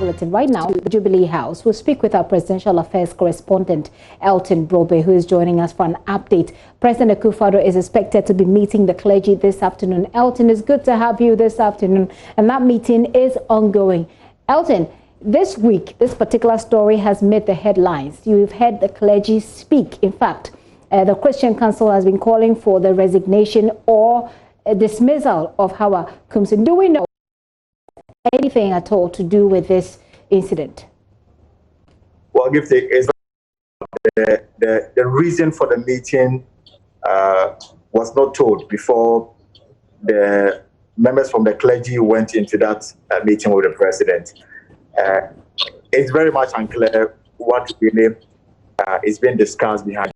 Bulletin. Right now, the Jubilee House. We'll speak with our Presidential Affairs correspondent, Elton Brobe, who is joining us for an update. President Akufo-Addo is expected to be meeting the clergy this afternoon. Elton, it's good to have you this afternoon, and that meeting is ongoing. Elton, this week, this particular story has made the headlines. You've heard the clergy speak. In fact, the Christian Council has been calling for the resignation or a dismissal of Hawa Kumsin. Do we know anything at all to do with this incident? Well, Gifty, is the reason for the meeting was not told before the members from the clergy went into that meeting with the president. It's very much unclear what really is being discussed behind.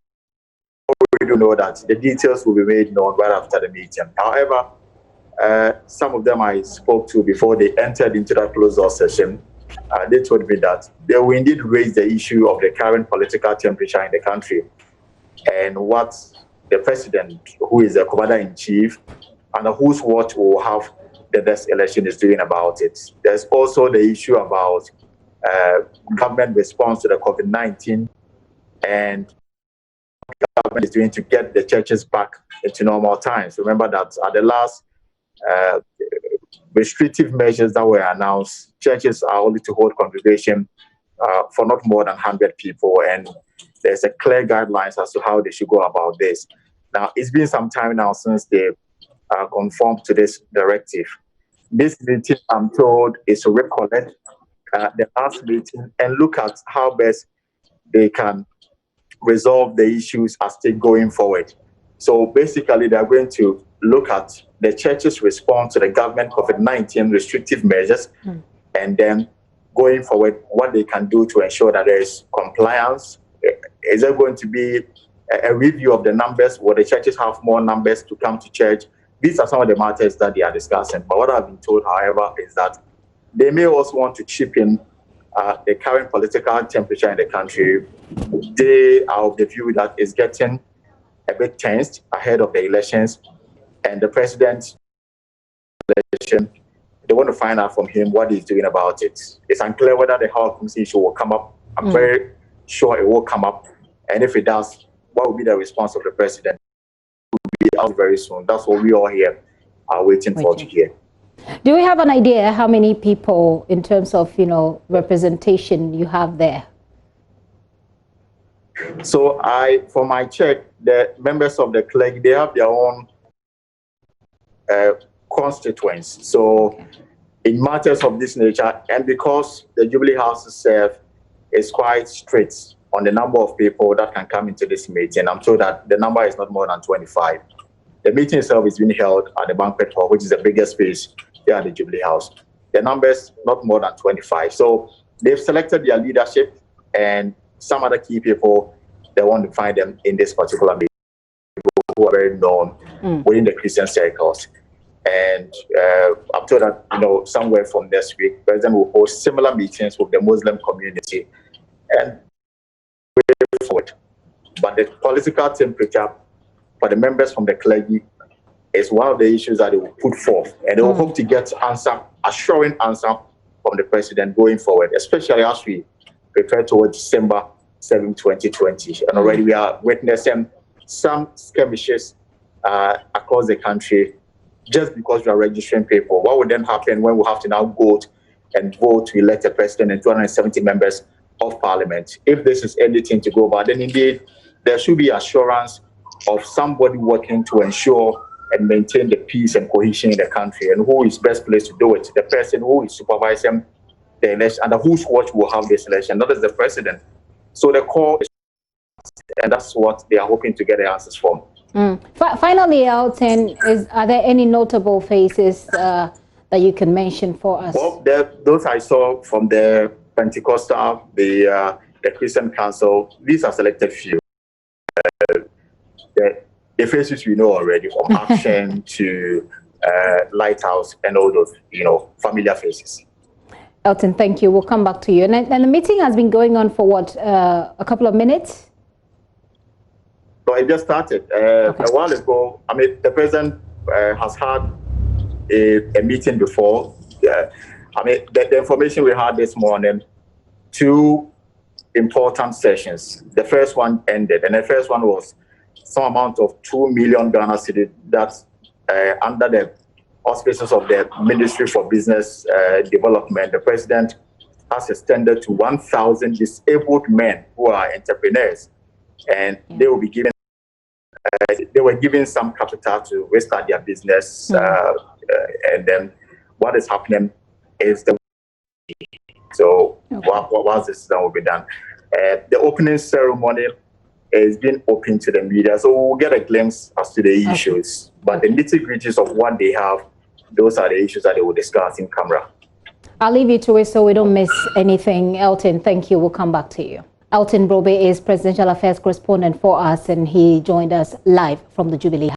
We do know that the details will be made known right after the meeting. However, some of them I spoke to before they entered into that closed-door session. They told me that they will indeed raise the issue of the current political temperature in the country and what the president, who is the commander-in-chief, under whose watch will have the next election is doing about it. There's also the issue about government response to the COVID-19 and government is doing to get the churches back into normal times. Remember that at the last restrictive measures that were announced, churches are only to hold congregation for not more than 100 people, and there's a clear guidelines as to how they should go about this. Now, it's been some time now since they conformed to this directive. This meeting, I'm told, is to recollect the last meeting and look at how best they can resolve the issues as they going forward. So basically, they're going to look at the church's response to the government COVID-19 restrictive measures, and then going forward, what they can do to ensure that there is compliance. Is there going to be a review of the numbers? Will the churches have more numbers to come to church? These are some of the matters that they are discussing. But what I've been told, however, is that they may also want to chip in the current political temperature in the country. They are of the view that it's getting a bit tensed ahead of the elections, and the president's election, they want to find out from him what he's doing about it. It's unclear whether the House issue will come up. I'm very sure it will come up, and if it does, what will be the response of the president? It will be out very soon. That's what we all here are waiting for to hear. Do we have an idea how many people, in terms of representation, you have there? So for my check, the members of the clergy, they have their own constituents. So in matters of this nature, and because the Jubilee House itself is quite strict on the number of people that can come into this meeting, I'm told that the number is not more than 25. The meeting itself is being held at the banquet hall, which is the biggest space here at the Jubilee House. The numbers not more than 25. So they've selected their leadership and some other key people. They want to find them in this particular meeting, people who are very known within the Christian circles. And I'm told that somewhere from next week, the president will host similar meetings with the Muslim community and way forward. But the political temperature for the members from the clergy is one of the issues that they will put forth, and they will hope to get assuring answer from the president going forward, especially as we prepare towards December 7, 2020. And already we are witnessing some skirmishes across the country just because we are registering people. What would then happen when we have to now go and vote to elect a president and 270 members of parliament? If this is anything to go by, then indeed there should be assurance of somebody working to ensure and maintain the peace and cohesion in the country. And who is best placed to do it? The person who is supervising the election, under whose watch will have this election, that is the president. So the call is, and that's what they are hoping to get the answers from. Finally, Elton, are there any notable faces that you can mention for us? Well, those I saw from the Pentecostal, the Christian Council, these are selected few. The faces we know already, from Action to Lighthouse and all those, familiar faces. Elton, thank you. We'll come back to you. And the meeting has been going on for what, a couple of minutes? So it just started. A while ago, the president has had a meeting before. I mean, the information we had this morning, 2 important sessions. The first one ended, and the first one was some amount of 2 million Ghana cedi that's under the auspices of the Ministry for Business Development. The president has extended to 1,000 disabled men who are entrepreneurs, and they will be given. They were given some capital to restart their business, and then what is happening is the once this will be done. The opening ceremony is being open to the media, so we'll get a glimpse as to the issues. But the nitty-gritties of what they have, those are the issues that they will discuss in camera. I'll leave you to it so we don't miss anything. Elton, thank you. We'll come back to you. Elton Brobe is Presidential Affairs Correspondent for us, and he joined us live from the Jubilee House.